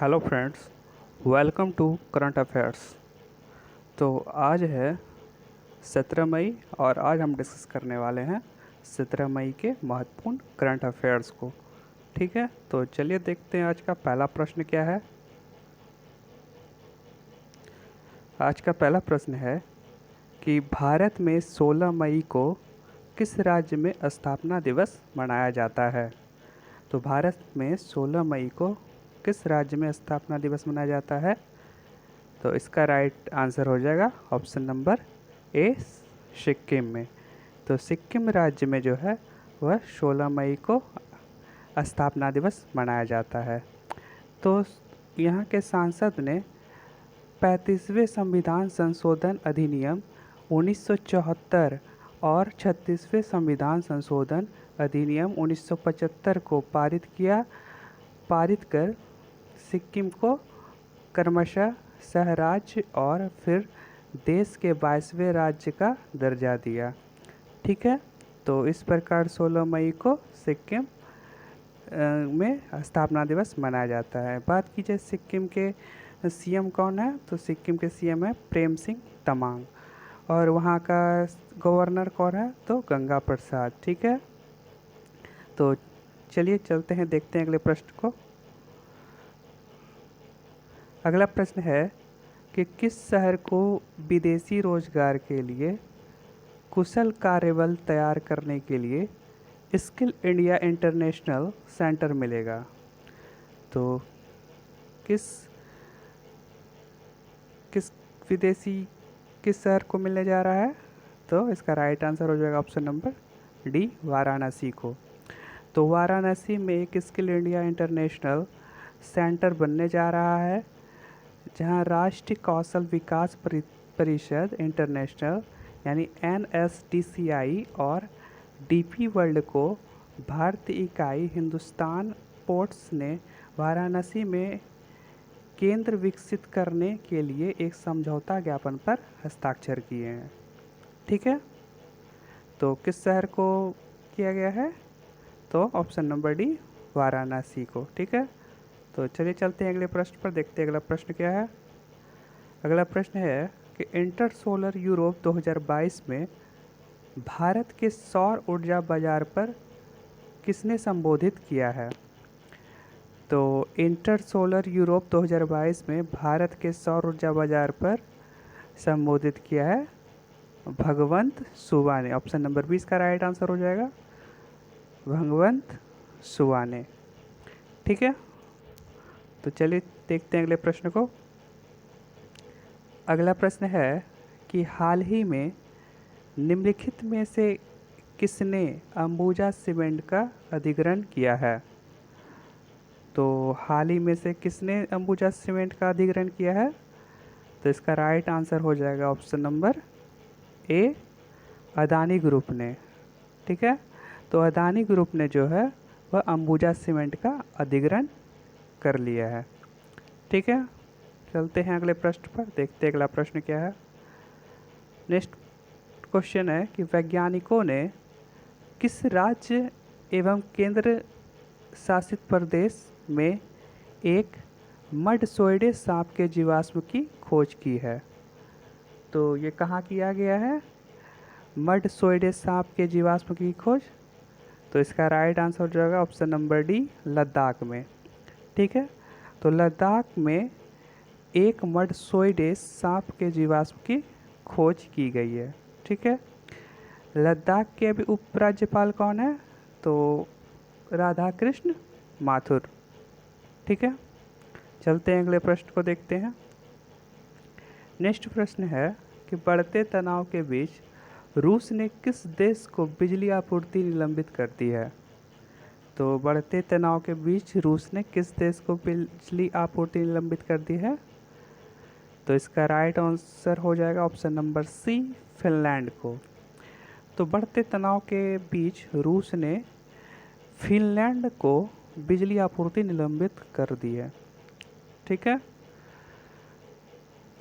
Hello friends, welcome to current affairs. तो आज है 17 मई और आज हम डिस्कस करने वाले हैं 17 मई के महत्वपूर्ण करंट अफेयर्स को। ठीक है, तो चलिए देखते हैं आज का पहला प्रश्न क्या है। आज का पहला प्रश्न है कि भारत में 16 मई को किस राज्य में स्थापना दिवस मनाया जाता है। तो भारत में 16 मई को किस राज्य में स्थापना दिवस मनाया जाता है। तो इसका राइट आंसर हो जाएगा ऑप्शन नंबर ए, सिक्किम में। तो सिक्किम राज्य में जो है वह 16 मई को स्थापना दिवस मनाया जाता है। तो यहाँ के सांसद ने 35वें संविधान संशोधन अधिनियम 1974 और 36वें संविधान संशोधन अधिनियम 1975 को पारित कर सिक्किम को क्रमशः सहराज्य और फिर देश के 22वें राज्य का दर्जा दिया। ठीक है, तो इस प्रकार 16 मई को सिक्किम में स्थापना दिवस मनाया जाता है। बात की जाए सिक्किम के सीएम कौन है, तो सिक्किम के सीएम है प्रेम सिंह तमांग और वहाँ का गवर्नर कौन है, तो गंगा प्रसाद। ठीक है, तो चलिए चलते हैं, देखते हैं अगले प्रश्न को। अगला प्रश्न है कि किस शहर को विदेशी रोजगार के लिए कुशल कार्यबल तैयार करने के लिए स्किल इंडिया इंटरनेशनल सेंटर मिलेगा। तो किस शहर को मिलने जा रहा है, तो इसका राइट आंसर हो जाएगा ऑप्शन नंबर डी, वाराणसी को। तो वाराणसी में एक स्किल इंडिया इंटरनेशनल सेंटर बनने जा रहा है जहां राष्ट्रीय कौशल विकास परिषद इंटरनेशनल यानी NSDCI और DP वर्ल्ड को भारतीय इकाई हिंदुस्तान पोर्ट्स ने वाराणसी में केंद्र विकसित करने के लिए एक समझौता ज्ञापन पर हस्ताक्षर किए हैं। ठीक है, तो किस शहर को किया गया है, तो ऑप्शन नंबर डी, वाराणसी को। ठीक है, तो चलिए चलते हैं अगले प्रश्न पर, देखते हैं अगला प्रश्न क्या है। अगला प्रश्न है कि इंटर सोलर यूरोप 2022 में भारत के सौर ऊर्जा बाजार पर किसने संबोधित किया है। तो इंटर सोलर यूरोप 2022 में भारत के सौर ऊर्जा बाजार पर संबोधित किया है भगवंत सुवा ने। ऑप्शन नंबर 20 का राइट आंसर हो जाएगा भगवंत सुवा ने। ठीक है, तो चलिए देखते हैं अगले प्रश्न को। अगला प्रश्न है कि हाल ही में निम्नलिखित में से किसने अंबुजा सीमेंट का अधिग्रहण किया है। तो हाल ही में से किसने अंबुजा सीमेंट का अधिग्रहण किया है, तो इसका राइट आंसर हो जाएगा option number A, Adani group ने। ठीक है, तो अदानी ग्रुप ने जो है वह अंबुजा सीमेंट का अधिग्रहण कर लिया है। ठीक है, चलते हैं अगले प्रश्न पर, देखते हैं अगला प्रश्न क्या है। नेक्स्ट क्वेश्चन है कि वैज्ञानिकों ने किस राज्य एवं केंद्र शासित प्रदेश में एक मडसोइडे सांप के जीवाश्म की खोज की है। तो ये कहाँ किया गया है, मडसोइडे सांप के जीवाश्म की खोज, तो इसका राइट आंसर हो जाएगा ऑप्शन नंबर डी, लद्दाख में। ठीक है, तो लद्दाख में एक मडसोइडे सांप के जीवाश्म की खोज की गई है। ठीक है, लद्दाख के अभी उपराज्यपाल कौन है, तो राधा कृष्ण माथुर। ठीक है, चलते हैं अगले प्रश्न को देखते हैं। नेक्स्ट प्रश्न है कि बढ़ते तनाव के बीच रूस ने किस देश को बिजली आपूर्ति निलंबित कर दी है। तो बढ़ते तनाव के बीच रूस ने किस देश को बिजली आपूर्ति निलंबित कर दी है, तो इसका राइट आंसर हो जाएगा ऑप्शन नंबर सी, फिनलैंड को। तो बढ़ते तनाव के बीच रूस ने फिनलैंड को बिजली आपूर्ति निलंबित कर दी है। ठीक है,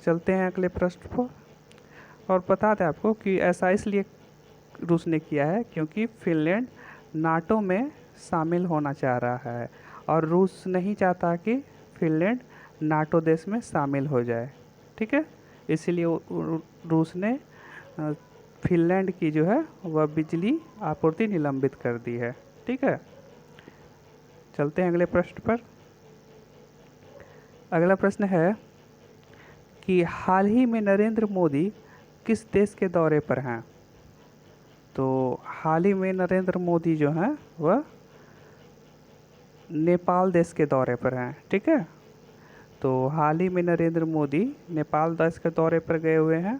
चलते हैं अगले प्रश्न पर। और बता दें आपको कि ऐसा इसलिए रूस ने किया है क्योंकि फिनलैंड नाटो में शामिल होना चाह रहा है और रूस नहीं चाहता कि फिनलैंड नाटो देश में शामिल हो जाए। ठीक है, इसीलिए रूस ने फिनलैंड की जो है वह बिजली आपूर्ति निलंबित कर दी है। ठीक है, चलते हैं अगले प्रश्न पर। अगला प्रश्न है कि हाल ही में नरेंद्र मोदी किस देश के दौरे पर हैं? तो हाल ही में नरेंद्र मोदी जो हैं वह नेपाल देश के दौरे पर हैं। ठीक है, तो हाल ही में नरेंद्र मोदी नेपाल देश के दौरे पर गए हुए हैं।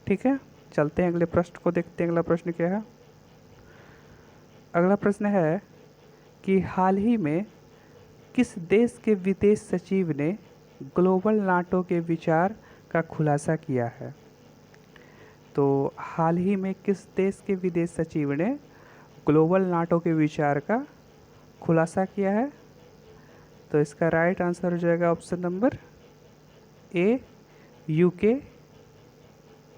ठीक है, चलते हैं अगले प्रश्न को देखते हैं। अगला प्रश्न क्या है? अगला प्रश्न है कि हाल ही में किस देश के विदेश सचिव ने ग्लोबल नाटो के विचार का खुलासा किया है? तो हाल ही में किस देश के विदेश सचिव ने ग्लोबल नाटो के विचार का खुलासा किया है? तो इसका राइट आंसर हो जाएगा ऑप्शन नंबर ए, यूके।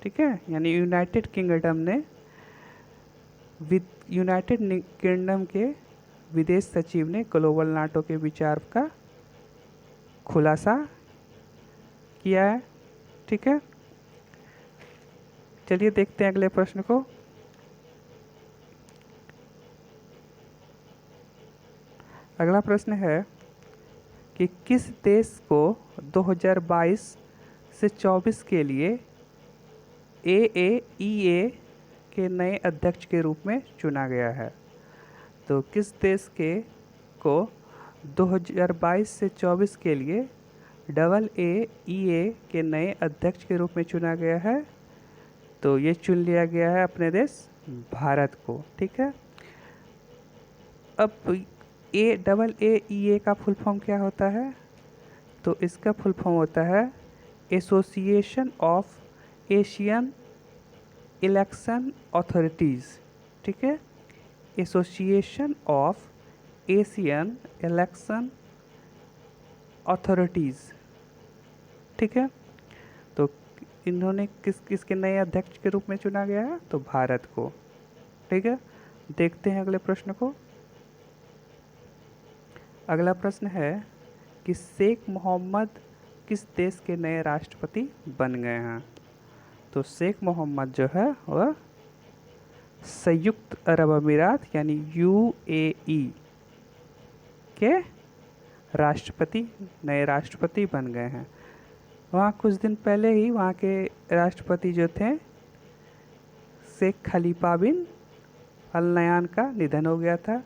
ठीक है, यानी यूनाइटेड किंगडम ने यूनाइटेड किंगडम के विदेश सचिव ने ग्लोबल नाटो के विचार का खुलासा किया है। ठीक है, चलिए देखते हैं अगले प्रश्न को। अगला प्रश्न है कि किस देश को 2022 से 24 के लिए AAEA के नए अध्यक्ष के रूप में चुना गया है? तो किस देश को 2022 से 24 के लिए AAEA के नए अध्यक्ष के रूप में चुना गया है? तो ये चुन लिया गया है अपने देश भारत को। ठीक है, अब AAEA का फुल फॉर्म क्या होता है? तो इसका फुल फॉर्म होता है association of Asian election authorities. ठीक है, association of Asian election authorities. ठीक है, तो इन्होंने किसके नए अध्यक्ष के रूप में चुना गया है? तो भारत को। ठीक है, देखते हैं अगले प्रश्न को। अगला प्रश्न है कि शेख मोहम्मद किस देश के नए राष्ट्रपति बन गए हैं? तो शेख मोहम्मद जो है वह संयुक्त अरब अमीरात यानी UAE के नए राष्ट्रपति बन गए हैं। वहाँ कुछ दिन पहले ही वहाँ के राष्ट्रपति जो थे शेख खलीफा बिन अल नयान का निधन हो गया था,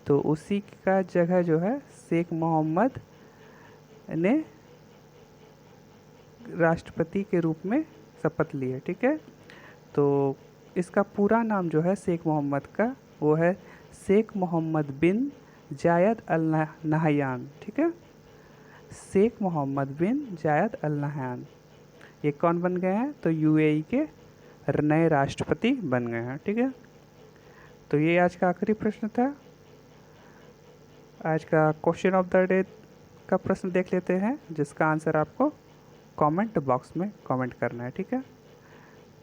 तो उसी का जगह जो है शेख मोहम्मद ने राष्ट्रपति के रूप में शपथ ली है। ठीक है, तो इसका पूरा नाम जो है शेख मोहम्मद का वो है शेख मोहम्मद बिन जायद अल नहयान। ठीक है, शेख मोहम्मद बिन जायद अल नहयान ये कौन बन गए हैं? तो UAE के नए राष्ट्रपति बन गए हैं। ठीक है, तो ये आज का आखिरी प्रश्न था। आज का क्वेश्चन ऑफ द डे का प्रश्न देख लेते हैं, जिसका आंसर आपको कमेंट बॉक्स में कमेंट करना है। ठीक है,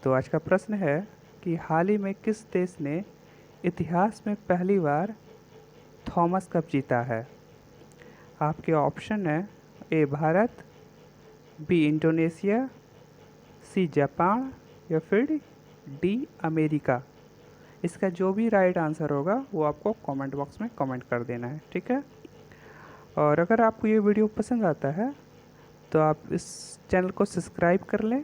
तो आज का प्रश्न है कि हाल ही में किस देश ने इतिहास में पहली बार थॉमस कप जीता है? आपके ऑप्शन है A Bharat, B Indonesia, C Japan या फिर डी अमेरिका। इसका जो भी राइट आंसर होगा वो आपको कमेंट बॉक्स में कमेंट कर देना है। ठीक है, और अगर आपको ये वीडियो पसंद आता है तो आप इस चैनल को सब्सक्राइब कर लें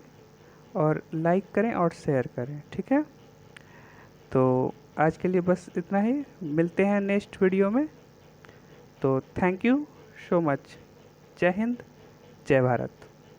और लाइक करें और शेयर करें। ठीक है, तो आज के लिए बस इतना ही, मिलते हैं नेक्स्ट वीडियो में। तो थैंक यू सो मच। जय हिंद, जय भारत।